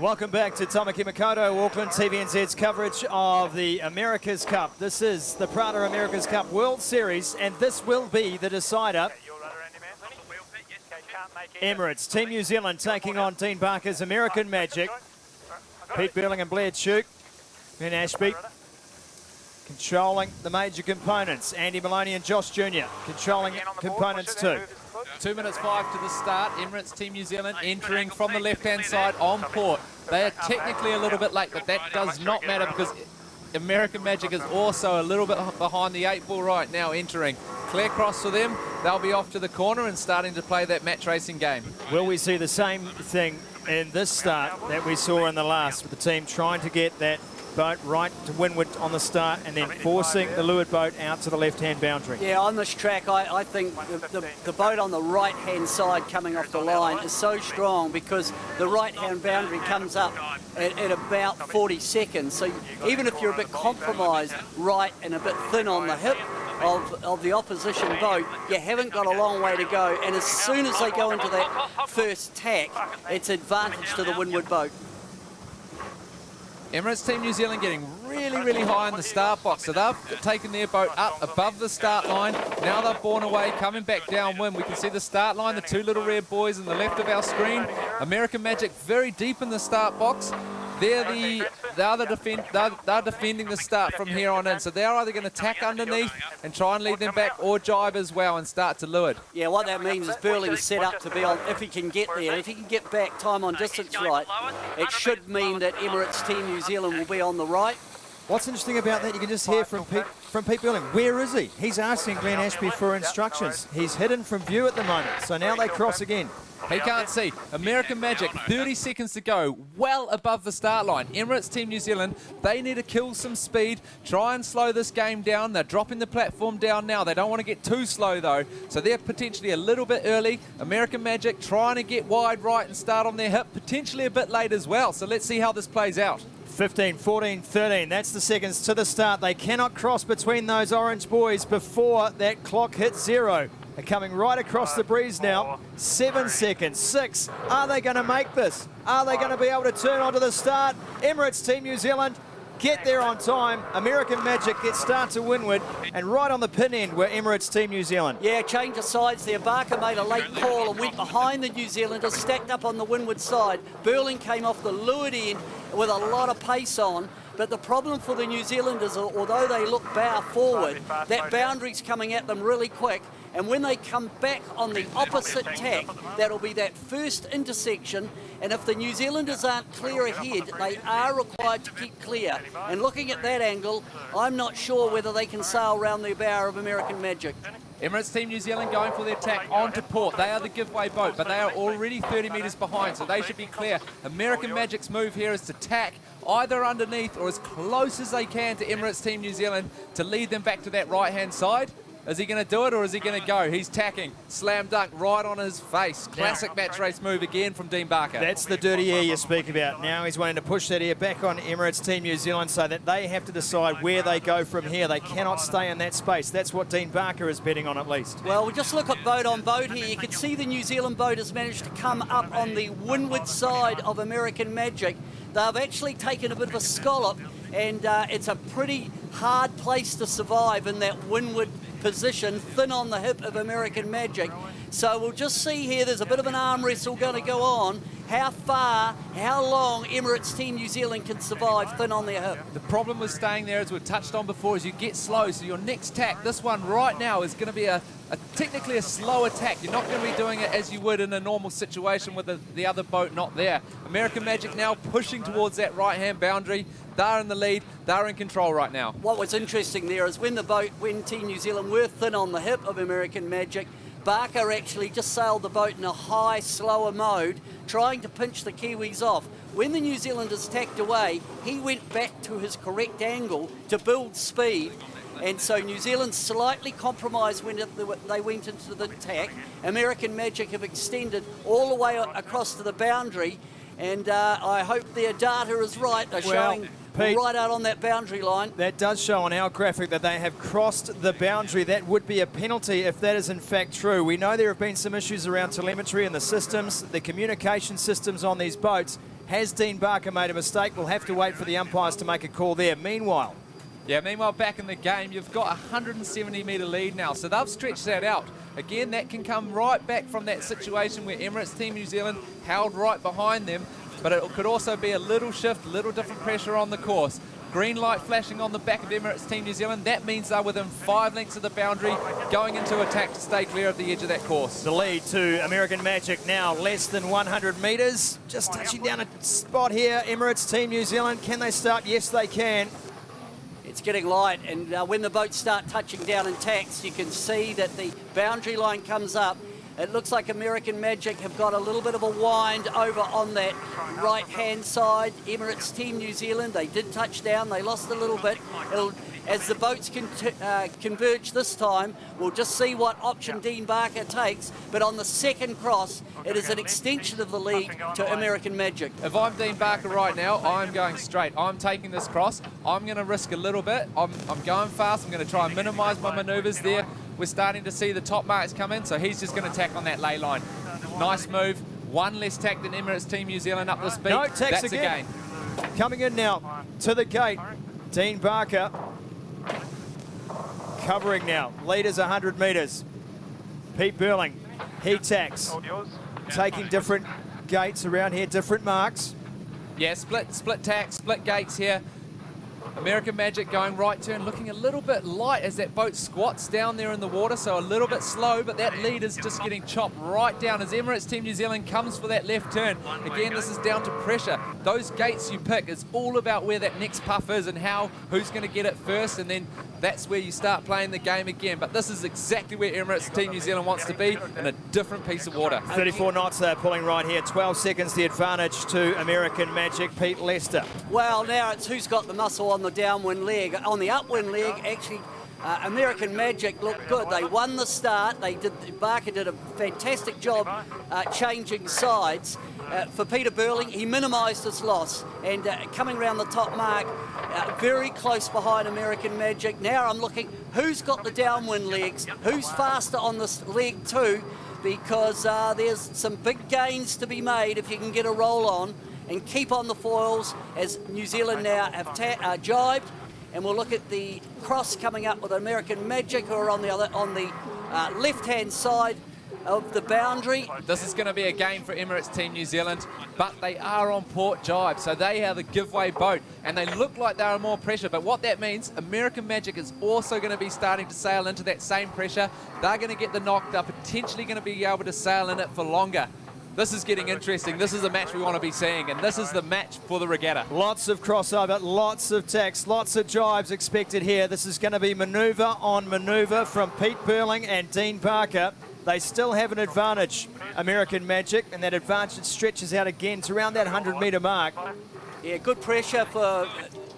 Welcome back to Tamaki Makato, Auckland TVNZ's coverage of the America's Cup. This is the Prada America's Cup World Series, and this will be the decider. Emirates, Team New Zealand taking on Dean Barker's American Magic. Pete Burling and Blair Tuke, Ben Ashby controlling the major components. Andy Maloney and Josh Jr. controlling components too. 2 minutes 5 to the start. Emirates Team New Zealand entering from the left-hand side on port. They are technically a little bit late, but that does not matter because American Magic is also a little bit behind the 8 ball right now entering. Clear cross for them. They'll be off to the corner and starting to play that match racing game. Will we see the same thing in this start that we saw in the last, with the team trying to get that boat right to windward on the start and then forcing the leeward boat out to the left-hand boundary? Yeah, on this track, I think the boat on the right-hand side coming off the line is so strong because the right-hand boundary comes up at about 40 seconds. So even if you're a bit compromised right and a bit thin on the hip of the opposition boat, you haven't got a long way to go. And as soon as they go into that first tack, it's advantage to the windward boat. Emirates Team New Zealand getting really high in the start box. So they've taken their boat up above the start line. Now they've borne away, coming back downwind. We can see the start line, the two little red buoys on the left of our screen. American Magic very deep in the start box. They're defending the start from here on in. So they're either going to tack underneath and try and lead them back, or jibe as well and start to leeward. Yeah, what that means is Burling's set up to be on, if he can get there, if he can get back time on distance right, it should mean that Emirates Team New Zealand will be on the right. What's interesting about that, you can just hear from Pete Burling. Where is he? He's asking Glenn Ashby for instructions. He's hidden from view at the moment, so now they cross again. He can't see. American Magic, 30 seconds to go, well above the start line. Emirates Team New Zealand, they need to kill some speed, try and slow this game down. They're dropping the platform down now. They don't want to get too slow though, so they're potentially a little bit early. American Magic trying to get wide right and start on their hip, potentially a bit late as well. So let's see how this plays out. 15, 14, 13. That's the seconds to the start. They cannot cross between those orange buoys before that clock hits 0. They're coming right across the breeze now. 7 seconds, 6. Are they going to make this? Are they going to be able to turn onto the start? Emirates Team New Zealand get there on time. American Magic gets start to windward, and right on the pin end were Emirates Team New Zealand. Yeah, change of sides there. Barker made a late call and went behind the New Zealanders, stacked up on the windward side. Burling came off the leeward end with a lot of pace on. But the problem for the New Zealanders, although they look bow forward, that boundary's coming at them really quick. And when they come back on the opposite tack, that'll be that first intersection. And if the New Zealanders aren't clear ahead, they are required to keep clear. And looking at that angle, I'm not sure whether they can sail around the bow of American Magic. Emirates Team New Zealand going for their tack onto port. They are the giveaway boat, but they are already 30 metres behind, so they should be clear. American Magic's move here is to tack either underneath or as close as they can to Emirates Team New Zealand to lead them back to that right-hand side. Is he going to do it, or is he going to go? He's tacking. Slam dunk right on his face. Classic match race move again from Dean Barker. That's the dirty air you speak about. Now he's wanting to push that air back on Emirates Team New Zealand so that they have to decide where they go from here. They cannot stay in that space. That's what Dean Barker is betting on at least. Well, we just look at boat on boat here. You can see the New Zealand boat has managed to come up on the windward side of American Magic. They've actually taken a bit of a scallop, and it's a pretty hard place to survive in that windward position, thin on the hip of American Magic. So we'll just see here, there's a bit of an arm wrestle going to go on. How far, how long Emirates Team New Zealand can survive thin on their hip. The problem with staying there, as we've touched on before, is you get slow. So your next tack, this one right now, is going to be technically a slow attack. You're not going to be doing it as you would in a normal situation with the other boat not there. American Magic now pushing towards that right-hand boundary. They're in the lead. They're in control right now. What was interesting there is when Team New Zealand were thin on the hip of American Magic, Barker actually just sailed the boat in a high, slower mode, trying to pinch the Kiwis off. When the New Zealanders tacked away, he went back to his correct angle to build speed. And so New Zealand slightly compromised when they went into the tack. American Magic have extended all the way across to the boundary. And I hope their data is right. They're showing Pete, right out on that boundary line. That does show on our graphic that they have crossed the boundary. That would be a penalty if that is in fact true. We know there have been some issues around telemetry and the systems, the communication systems on these boats, Has Dean Barker made a mistake? We'll have to wait for the umpires to make a call there. Meanwhile, back in the game, you've got a 170-metre lead now, so they've stretched that out. Again, that can come right back from that situation where Emirates Team New Zealand held right behind them, but it could also be a little shift, a little different pressure on the course. Green light flashing on the back of Emirates Team New Zealand. That means they're within 5 lengths of the boundary, going into attack to stay clear of the edge of that course. the lead to American Magic now less than 100 metres. Just touching down a spot here. Emirates Team New Zealand, can they start? Yes, they can. It's getting light, and when the boats start touching down in tacks, you can see that the boundary line comes up. It looks like American Magic have got a little bit of a wind over on that right-hand side. Emirates Team New Zealand, they did touch down. They lost a little bit. As the boats converge this time, we'll just see what option Dean Barker takes. But on the second cross, it is an extension of the lead to American Magic. If I'm Dean Barker right now, I'm going straight. I'm taking this cross. I'm going to risk a little bit. I'm going fast. I'm going to try and minimise my manoeuvres there. We're starting to see the top marks come in, so he's just going to tack on that lay line. Nice move. One less tack than Emirates Team New Zealand up the speed. No, tacks That's again. a gain. Coming in now to the gate. Dean Barker covering now. Leaders 100 metres. Pete Burling, he tacks. Taking different gates around here, different marks. Yeah, split tack, split gates here. American Magic going right turn, looking a little bit light as that boat squats down there in the water, so a little bit slow, but that lead is just getting chopped right down as Emirates Team New Zealand comes for that left turn. Again, this is down to pressure. Those gates you pick, it's all about where that next puff is and who's going to get it first, and then that's where you start playing the game again. But this is exactly where Emirates Team New Zealand wants to be, in a different piece of water. 34 knots they're pulling right here. 12 seconds the advantage to American Magic. Pete Lester. Well, now it's who's got the muscle on the downwind leg. On the upwind leg, actually, American Magic looked good. They won the start. Barker did a fantastic job changing sides. For Peter Burling, he minimised his loss, and coming around the top mark, very close behind American Magic. Now I'm looking, who's got the downwind legs? Who's faster on this leg too? Because there's some big gains to be made if you can get a roll on and keep on the foils, as New Zealand now have jibed. And we'll look at the cross coming up with American Magic, who are on the left-hand side of the boundary. This is going to be a game for Emirates Team New Zealand, but they are on port jibe, so they are the giveaway boat, and they look like they're more pressure, but what that means, American Magic is also going to be starting to sail into that same pressure. They're going to get the knock, they're potentially going to be able to sail in it for longer. This is getting interesting. This is the match we want to be seeing, and this is the match for the regatta. Lots of crossover, lots of tacks, lots of jibes expected here. This is going to be manoeuvre on manoeuvre from Pete Burling and Dean Barker. They still have an advantage, American Magic, and that advantage stretches out again to around that 100-metre mark. Yeah, good pressure for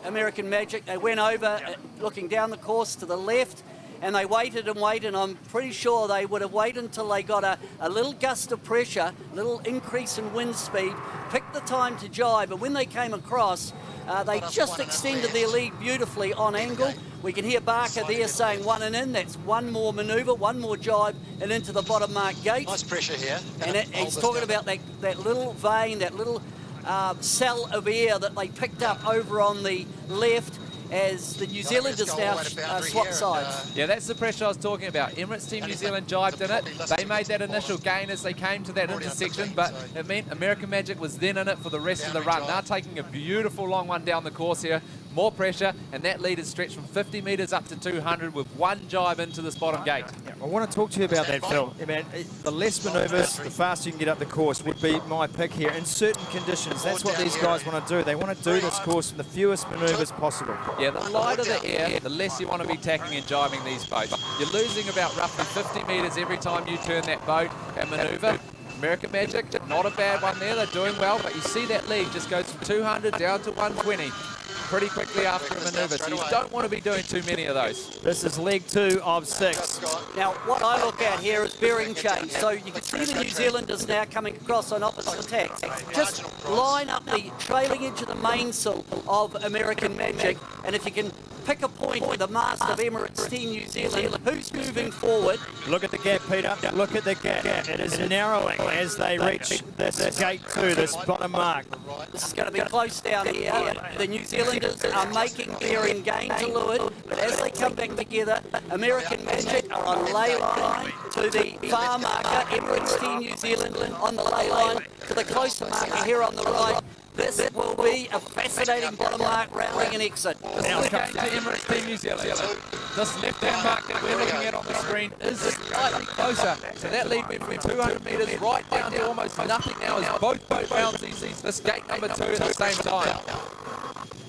American Magic. They went over, looking down the course to the left, and they waited and waited. I'm pretty sure they would have waited until they got a little gust of pressure, a little increase in wind speed, picked the time to jibe, and when they came across, they just extended their lead beautifully on angle. We can hear Barker there saying one and in. That's one more manoeuvre, one more jibe, and into the bottom mark gate. Nice pressure here. And he's talking about that little vein, that little cell of air that they picked up over on the left, as the New Zealanders now swap sides. Yeah, that's the pressure I was talking about. Emirates Team New Zealand jibed in it. They made that initial gain as they came to that intersection, but it meant American Magic was then in it for the rest of the run. They're taking a beautiful long one down the course here. More pressure, and that lead is stretched from 50 metres up to 200 with one jibe into this bottom gate. Yeah, I want to talk to you about that, Phil. I mean, the less manoeuvres, the faster you can get up the course would be my pick here. In certain conditions, that's what these guys want to do. They want to do this course in the fewest manoeuvres possible. Yeah, the lighter the air, the less you want to be tacking and jibing these boats. You're losing about roughly 50 metres every time you turn that boat and manoeuvre. American Magic, not a bad one there. They're doing well, but you see that lead just goes from 200 down to 120. pretty quickly after a manoeuvre, so you don't want to be doing too many of those. This is leg 2 of 6. Now, what I look at here is bearing change. So you can see the New Zealanders now coming across on opposite attacks. Just line up the trailing edge of the mainsail of American Magic, and if you can pick a point with the mast of Emirates Team New Zealand, who's moving forward? Look at the gap, Peter. Look at the gap. It is narrowing as they reach this gate 2, this bottom mark. This is going to be close down here. The New Zealanders are making bearing gains a little bit, but as they come back together, American Magic are on lay line to the far marker, Emirates Team New Zealand on the lay line to the closer marker here on the right. This will be a fascinating bottom mark rounding and exit. Now it's going to Emirates Team New Zealand. This left-hand mark that we're looking at on the screen is slightly closer. So that lead went from 200 metres right down to almost nothing now as both rounds this gate number 2 at the same time.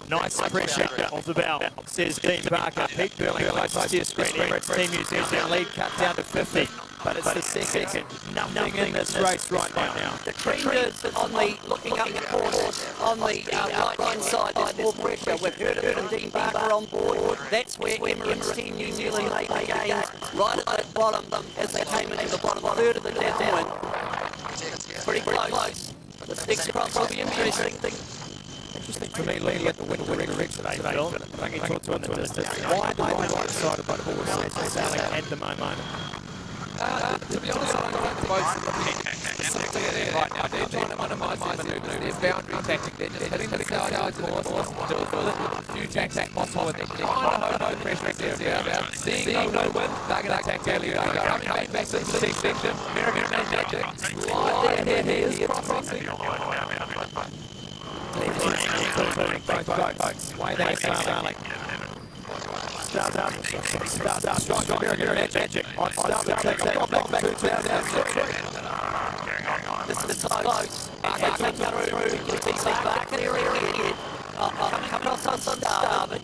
Nice pressure off the bow, says Dean Barker. Pete Burling close to your screen. Emirates Team New Zealand lead cut down to 50. But it's the second. Nothing in this race right now. The trend is on the looking up the course on the right-hand side. There's more pressure. We've heard it from Dean Barker on board. That's where Emirates Team New Zealand made the gains right at the bottom as they came into the bottom third of the downwind. Pretty close. This next cross will be interesting. Interesting for me, leading at the wind rig today, Phil. I can talk to in the distance. Why do I not decide about the horse sailing at the moment? To be honest, I think the boats are looking there right now. They're trying to minimise their manoeuvres, their boundary tactic. They're just hitting the side course, do a few jacks as possible, and they're kind of no pressure there about seeing no wind. They're going to attack earlier. Coming back to the sixth section, American Magic slightly ahead here, crossing. Why they sailing? Start American Magic. This is close. Coming across on starboard.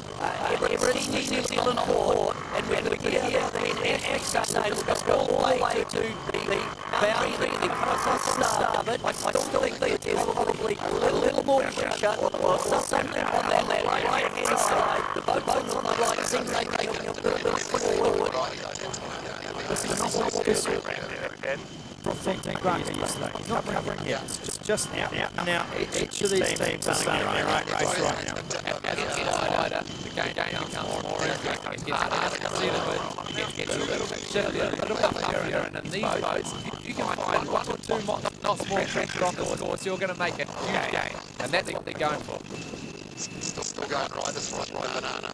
Everybody's New Zealand port. And when we get here, the extra sail will go all the way to the boundary. Then come across on starboard. I still think there's probably a little more pressure or something on that right-hand side. The boat's on the right. Seems like they're going a little bit forward. This is protecting Grant yesterday. He's not covering here. Just now. Each of these teams are starting their own race right now. As it's wider, the game becomes more and more interesting. It gets harder to see it, but it gets a little bit shifty, a little bit here. And in these boats, if you can find 1 or 2 knots more pressure on the course, you're going to make a huge gain. And that's what they're going for. Still going right, this right banana.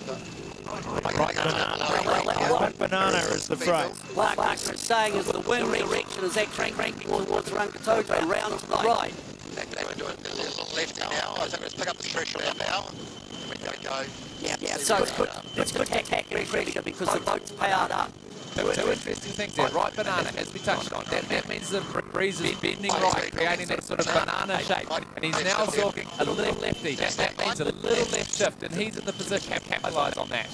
Right banana is the phrase. Like we're saying is the wind direction is actually cranking towards Rangitoto round to the right. They were doing a little lefty now. I think let's pick up the pressure now. We're going to go. Yeah, so it's good tactic pressure because the boat's powered up. Two interesting things there. Right banana, as we touched on. That means the breeze is bending right, creating that sort of banana shape. And he's now talking a little lefty. That means a little left shift, and he's in the position to capitalise on that.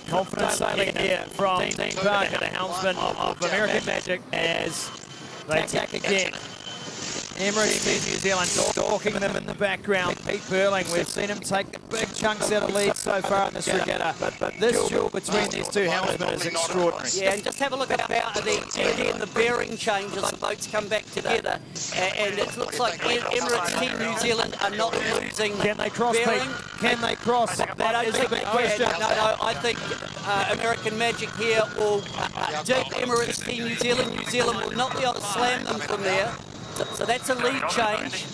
Confident sailing here from Dean Barker, the helmsman of American Magic, as they attack again. Emirates Team New Zealand stalking them in the background. Pete Burling, we've seen him take big chunks out of lead so far in this regatta, but this duel between these two helmsmen is extraordinary. Yeah, and just have a look at the bearing change as the boats come back together. And it looks like Emirates Team New Zealand are not losing Can they cross, bearing. Pete? Can they cross? That is a big question. No, I think American Magic here will dig Emirates Team New Zealand. New Zealand will not be able to slam them from there. So that's a lead change.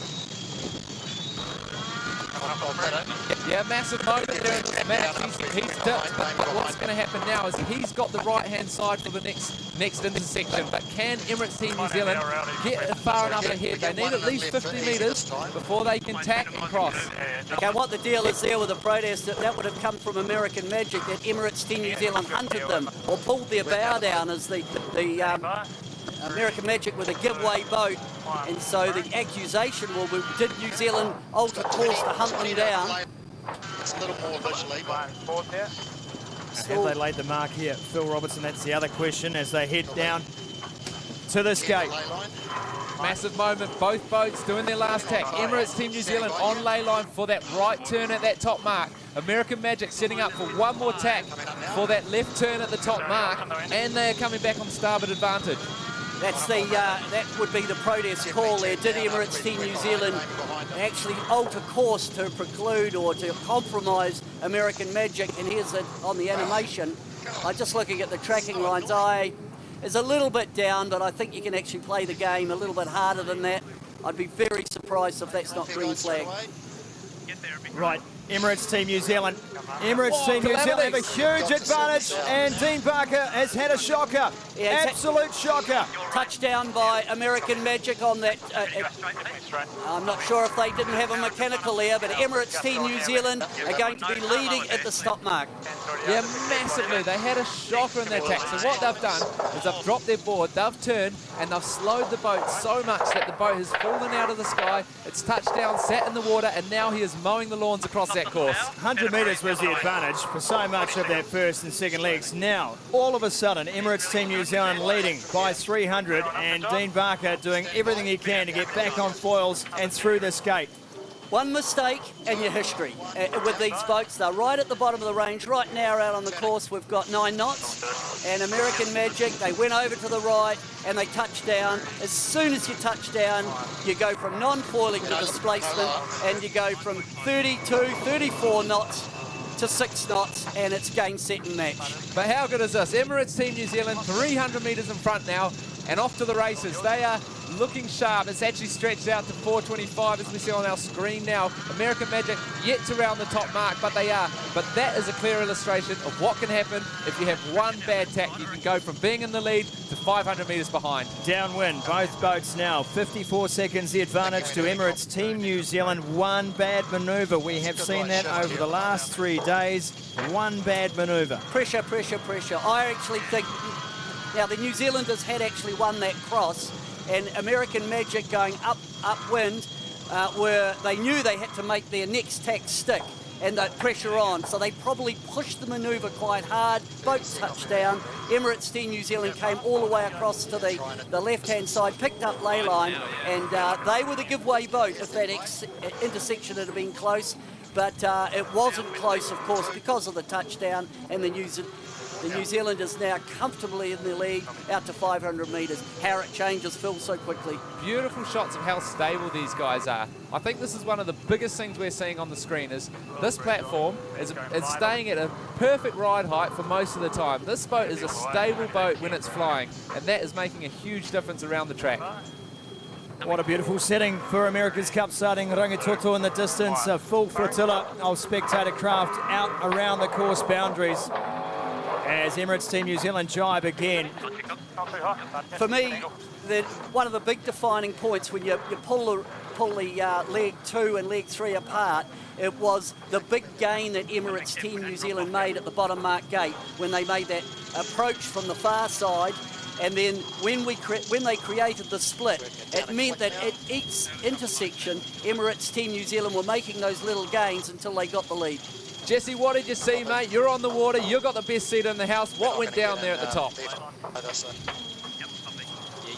Yeah, massive moment there in this match. He's dipped, but what's going to happen now is he's got the right-hand side for the next intersection. But can Emirates Team New Zealand get far enough ahead? They need at least 50 metres before they can tack and cross. Okay, what the deal is there with the protest, that would have come from American Magic, that Emirates Team New Zealand hunted them or pulled their bow down as the American Magic with a giveaway boat, and so the accusation will be, did New Zealand alter course to hunt them down? It's a little more visually. Have they laid the mark here? Phil Robertson, that's the other question as they head down to this gate. Massive moment, both boats doing their last tack. Emirates Team New Zealand on ley line for that right turn at that top mark. American Magic setting up for one more tack for that left turn at the top mark, and they're coming back on the starboard advantage. That's the that would be the protest call there. Did Emirates Team New Zealand actually alter course to preclude or to compromise American Magic? And here's it on the animation. Just looking at the tracking lines, eye is a little bit down, but I think you can actually play the game a little bit harder than that. I'd be very surprised if that's not green flag. Right, Emirates Team New Zealand. Emirates Team New Zealand have a huge advantage, and Dean Barker has had a shocker. Yeah, absolute shocker. Touchdown by American Magic on that. I'm not sure if they didn't have a mechanical there, but Emirates Team New Zealand are going to be leading at the stop mark. Yeah, massively. They had a shocker in their attack. So what they've done is they've dropped their board, they've turned, and they've slowed the boat so much that the boat has fallen out of the sky. It's touched down, sat in the water, and now he is mowing the lawns across that course. 100 metres was the advantage for so much of that first and second legs. Now, all of a sudden, Emirates Team New Zealand leading by 300, and Dean Barker doing everything he can to get back on foils and through this gate. One mistake and your history with these boats. They're right at the bottom of the range. Right now out on the course we've got 9 knots, and American Magic, they went over to the right and they touched down. As soon as you touch down, you go from non-foiling to displacement, and you go from 32, 34 knots to 6 knots, and it's game, set and match. But how good is this? Emirates Team New Zealand 300 metres in front now, and off to the races. They are looking sharp. It's actually stretched out to 425 as we see on our screen now. American Magic yet to round the top mark, but they are. But that is a clear illustration of what can happen if you have one bad tack. You can go from being in the lead to 500 metres behind. Downwind, both boats now. 54 seconds the advantage to Emirates Team New Zealand. One bad manoeuvre. We have seen that over the last 3 days. One bad manoeuvre. Pressure, pressure, pressure. I actually think, now the New Zealanders had actually won that cross, and American Magic going upwind, where they knew they had to make their next tack stick and that pressure on, so they probably pushed the manoeuvre quite hard. Boats touched down. Emirates Team New Zealand came all the way across to the left-hand side, picked up ley line, and they were the giveaway boat if that intersection had been close. But it wasn't close, of course, because of the touchdown, and the New Zealanders now comfortably in the lead out to 500 metres. How it changes, Phil, so quickly. Beautiful shots of how stable these guys are. I think this is one of the biggest things we're seeing on the screen is this platform is staying at a perfect ride height for most of the time. This boat is a stable boat when it's flying, and that is making a huge difference around the track. What a beautiful setting for America's Cup starting Rangitoto in the distance. A full flotilla of spectator craft out around the course boundaries as Emirates Team New Zealand jibe again. For me, one of the big defining points when you pull the leg 2 and leg 3 apart, it was the big gain that Emirates Team New Zealand made at the bottom mark gate when they made that approach from the far side. And then when they created the split, it meant that at each intersection, Emirates Team New Zealand were making those little gains until they got the lead. Jesse, what did you see, mate? You're on the water. You've got the best seat in the house. What went down there at the top?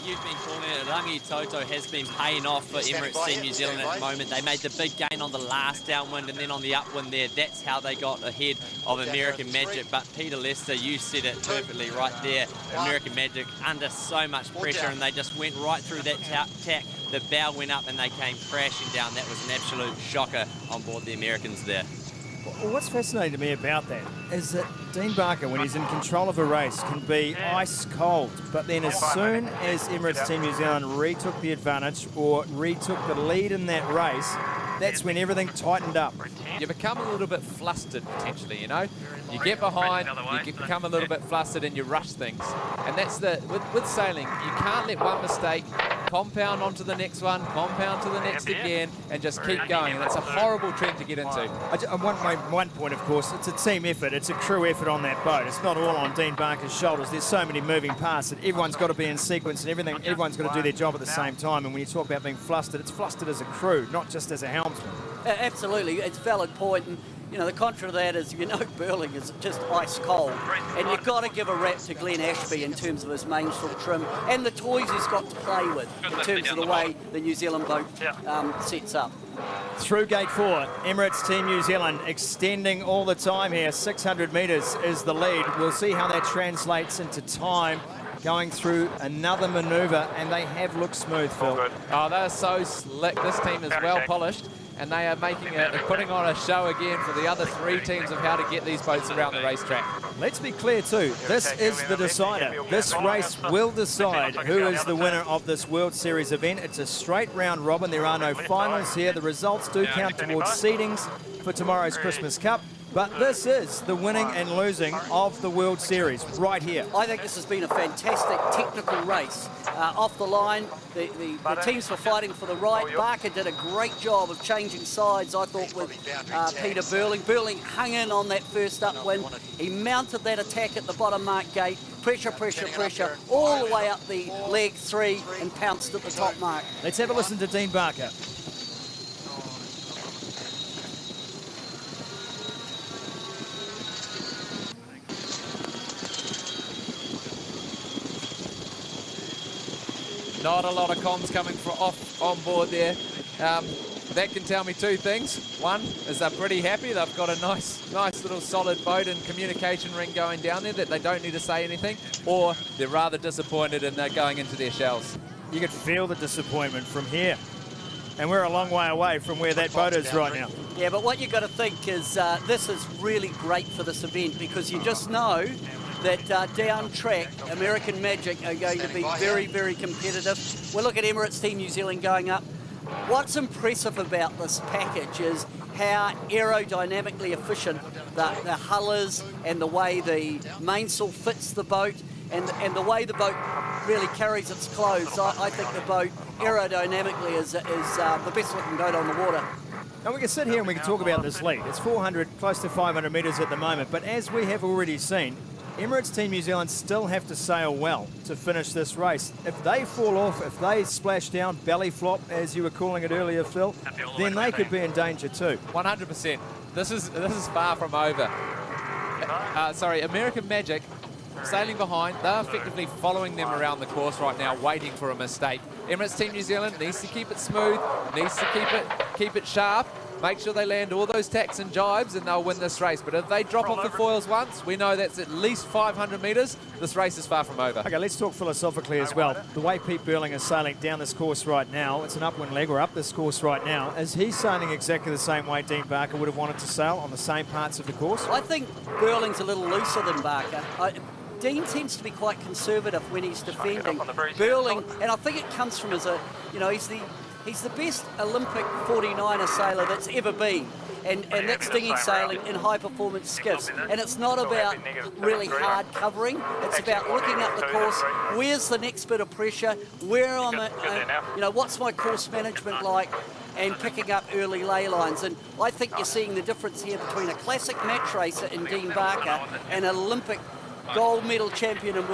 You've been calling it. Rangitoto has been paying off for Emirates Team New Zealand at the moment. They made the big gain on the last downwind, and then on the upwind there, that's how they got ahead of American Magic. But Peter Lester, you said it perfectly right there. American Magic under so much pressure, and they just went right through that tack. The bow went up and they came crashing down. That was an absolute shocker on board the Americans there. Well, what's fascinating to me about that is that Dean Barker, when he's in control of a race, can be ice cold. But then as soon as Emirates Team New Zealand retook the advantage or retook the lead in that race, that's when everything tightened up. You become a little bit flustered, potentially, you know? You get behind, you become a little bit flustered and you rush things. And that's with sailing, you can't let one mistake compound onto the next one, compound to the next again, and just keep going. And it's a horrible trend to get into. I want to make one point, of course. It's a team effort. It's a crew effort on that boat. It's not all on Dean Barker's shoulders. There's so many moving parts that everyone's got to be in sequence and everyone's got to do their job at the same time. And when you talk about being flustered, it's flustered as a crew, not just as a helmsman. Absolutely, it's a valid point. And you know, the contra of that is, you know, Burling is just ice cold. And you've got to give a rap to Glenn Ashby in terms of his mainsail trim and the toys he's got to play with in terms of the way the New Zealand boat sets up. Through gate 4, Emirates Team New Zealand extending all the time here. 600 metres is the lead. We'll see how that translates into time going through another manoeuvre, and they have looked smooth, Phil. Oh, they're so slick. This team is well polished, and they are putting on a show again for the other 3 teams of how to get these boats around the racetrack. Let's be clear too, this is the decider. This race will decide who is the winner of this World Series event. It's a straight round robin. There are no finals here. The results do count towards seedings for tomorrow's Christmas Cup. But this is the winning and losing of the World Series right here. I think this has been a fantastic technical race. Off the line, the teams were fighting for the right. Barker did a great job of changing sides, I thought, with Peter Burling. Burling hung in on that first upwind. He mounted that attack at the bottom mark gate. Pressure, pressure, pressure, all the way up the leg 3 and pounced at the top mark. Let's have a listen to Dean Barker. Not a lot of comms coming on board there. That can tell me 2 things. One is they're pretty happy. They've got a nice little solid boat and communication ring going down there that they don't need to say anything, or they're rather disappointed and they're going into their shells. You could feel the disappointment from here. And we're a long way away from where that boat is right now. Yeah, but what you've got to think is this is really great for this event, because you just know that down track, American Magic are going to be very, very competitive. We'll look at Emirates Team New Zealand going up. What's impressive about this package is how aerodynamically efficient the hull is, and the way the mainsail fits the boat, and the way the boat really carries its clothes. I think the boat aerodynamically is the best looking boat on the water. Now we can sit here and we can talk about this lead. It's 400, close to 500 metres at the moment, but as we have already seen, Emirates Team New Zealand still have to sail well to finish this race. If they fall off, if they splash down, belly flop, as you were calling it earlier, Phil, then they could be in danger too. 100%. This is far from over. American Magic sailing behind. They're effectively following them around the course right now, waiting for a mistake. Emirates Team New Zealand needs to keep it smooth, needs to keep it sharp. Make sure they land all those tacks and jibes and they'll win this race. But if they drop off the foils once, we know that's at least 500 metres. This race is far from over. Okay, let's talk philosophically as well. The way Pete Burling is sailing down this course right now, it's an upwind leg, or up this course right now. Is he sailing exactly the same way Dean Barker would have wanted to sail on the same parts of the course? I think Burling's a little looser than Barker. Dean tends to be quite conservative when he's defending. Burling, and I think it comes from he's the best Olympic 49er sailor that's ever been. And that's dinghy sailing in high-performance skiffs. And it's not about really hard covering. It's about looking up the course. Where's the next bit of pressure? Where am I? What's my course management like? And picking up early ley lines. And I think you're seeing the difference here between a classic match racer in Dean Barker and an Olympic gold medal champion and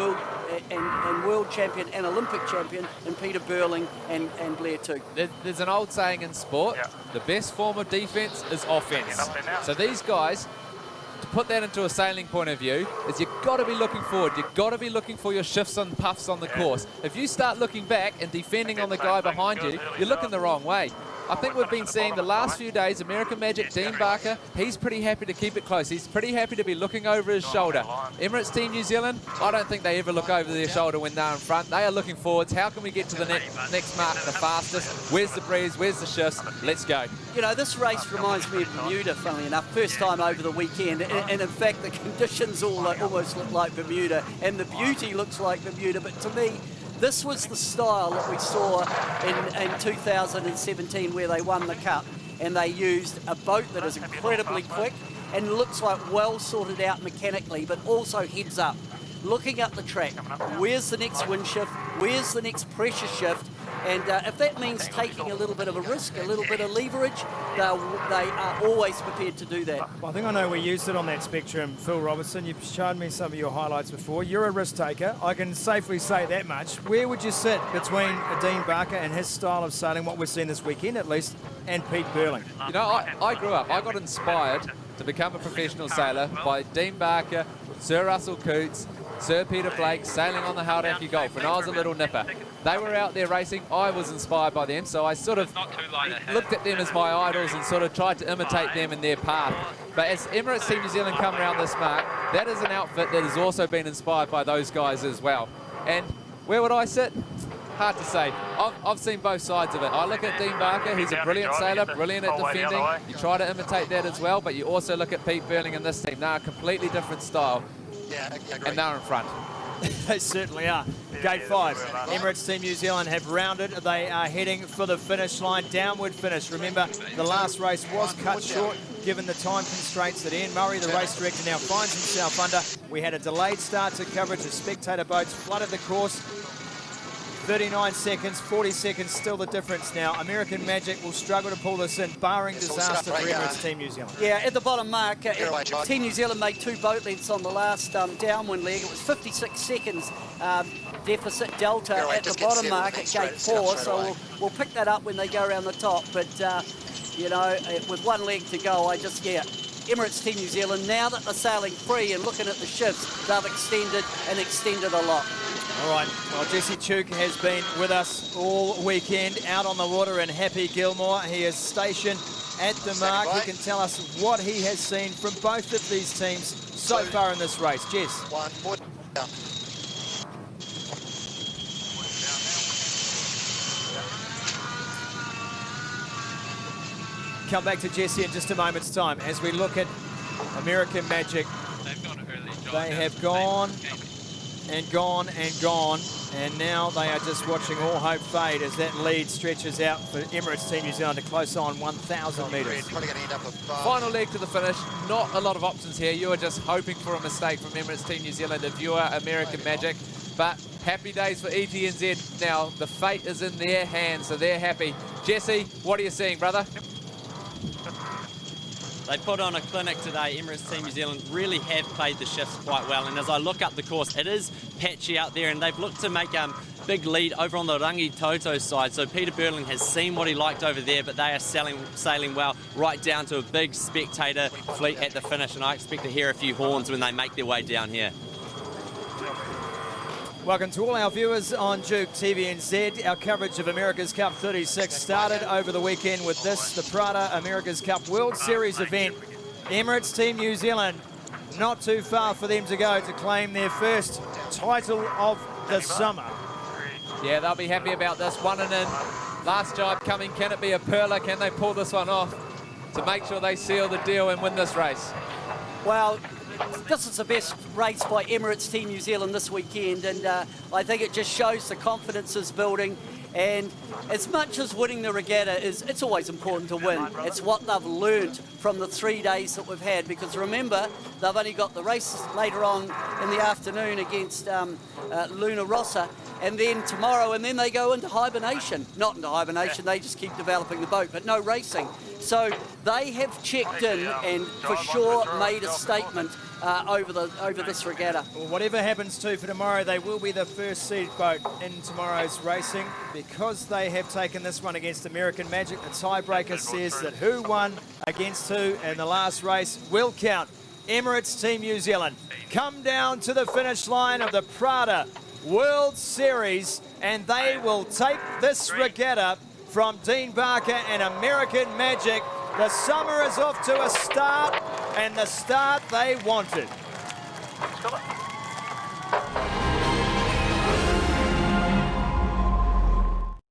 world champion and Olympic champion in Peter Burling and Blair too. There's an old saying in sport, the best form of defence is offence. So these guys, to put that into a sailing point of view, is you've got to be looking forward. You've got to be looking for your shifts and puffs on the course. If you start looking back and defending on the guy behind you, you're looking the wrong way. I think we've been seeing the last few days, American Magic, Dean Barker, he's pretty happy to keep it close. He's pretty happy to be looking over his shoulder. Emirates Team New Zealand, I don't think they ever look over their shoulder when they're in front. They are looking forwards. How can we get to the next mark the fastest? Where's the breeze? Where's the shifts? Let's go. This race reminds me of Bermuda, funnily enough. First time over the weekend. And in fact, the conditions almost look like Bermuda. And the beauty looks like Bermuda. But to me, this was the style that we saw in 2017 where they won the Cup, and they used a boat that is incredibly quick and looks like well sorted out mechanically, but also heads up, looking up the track. Where's the next wind shift? Where's the next pressure shift? And if that means taking a little bit of a risk, a little bit of leverage, they are always prepared to do that. Well, I think I know where you sit on that spectrum, Phil Robertson. You've shown me some of your highlights before. You're a risk taker. I can safely say that much. Where would you sit between Dean Barker and his style of sailing, what we've seen this weekend at least, and Pete Burling? I grew up, I got inspired to become a professional sailor by Dean Barker, Sir Russell Cootes, Sir Peter Blake sailing on the Hauraki Gulf when I was a little nipper. They were out there racing. I was inspired by them, so I sort of looked at them as my idols and sort of tried to imitate them in their path. But as Emirates Team New Zealand come around this mark, that is an outfit that has also been inspired by those guys as well. And where would I sit? Hard to say. I've seen both sides of it. I look at Dean Barker, he's a brilliant sailor, brilliant at defending. You try to imitate that as well, but you also look at Pete Burling and this team. They're a completely different style, and they're in front. They certainly are. Gate 5, Emirates Team New Zealand have rounded. They are heading for the finish line, downward finish. Remember, the last race was cut short given the time constraints that Ian Murray, the race director, now finds himself under. We had a delayed start to coverage as spectator boats flooded the course. 39 seconds, 40 seconds, still the difference now. American Magic will struggle to pull this in, barring disaster for Emirates Team New Zealand. Yeah, at the bottom mark, Team New Zealand made 2 boat lengths on the last downwind leg. It was 56 seconds deficit delta at the bottom mark at gate 4, so we'll pick that up when they go around the top. But, you know, with 1 leg to go, Emirates Team New Zealand, now that they're sailing free and looking at the shifts, they've extended a lot. All right, well, Jesse Tuke has been with us all weekend out on the water in Happy Gilmore. He is stationed at the mark. He can tell us what he has seen from both of these teams so far in this race. Jess. 1 foot down. Come back to Jesse in just a moment's time as we look at American Magic. They have gone and gone and gone, and now they are just watching all hope fade as that lead stretches out for Emirates Team New Zealand to close on 1,000 metres. Final leg to the finish. Not a lot of options here. You are just hoping for a mistake from Emirates Team New Zealand if you are American Magic. But happy days for ETNZ now. The fate is in their hands, so they're happy. Jesse, what are you seeing, brother? They put on a clinic today. Emirates Team New Zealand really have played the shifts quite well, and as I look up the course, it is patchy out there, and they've looked to make big lead over on the Rangi Toto side. So Peter Burling has seen what he liked over there, but they are sailing well right down to a big spectator fleet at the finish, and I expect to hear a few horns when they make their way down here. Welcome to all our viewers on Duke TVNZ. Our coverage of America's Cup 36 started over the weekend with this, the Prada America's Cup World Series event. Emirates Team New Zealand, not too far for them to go to claim their first title of the summer. Yeah, they'll be happy about this. 1 and in. Last jibe coming. Can it be a perler? Can they pull this one off to make sure they seal the deal and win this race? Well, this is the best race by Emirates Team New Zealand this weekend, and I think it just shows the confidence is building. And as much as winning the regatta it's always important to win. It's what they've learned from the 3 days that we've had, because remember, they've only got the race later on in the afternoon against Luna Rossa, and then tomorrow, and then they go into hibernation. Not into hibernation, they just keep developing the boat, but no racing. So they have checked in and for sure made a statement over this regatta. Well, whatever happens to for tomorrow, they will be the first seed boat in tomorrow's racing because they have taken this one against American Magic. The tiebreaker says that who won against who in the last race will count. Emirates Team New Zealand come down to the finish line of the Prada World Series, and they will take this regatta from Dean Barker and American Magic. The summer is off to a start, and the start they wanted.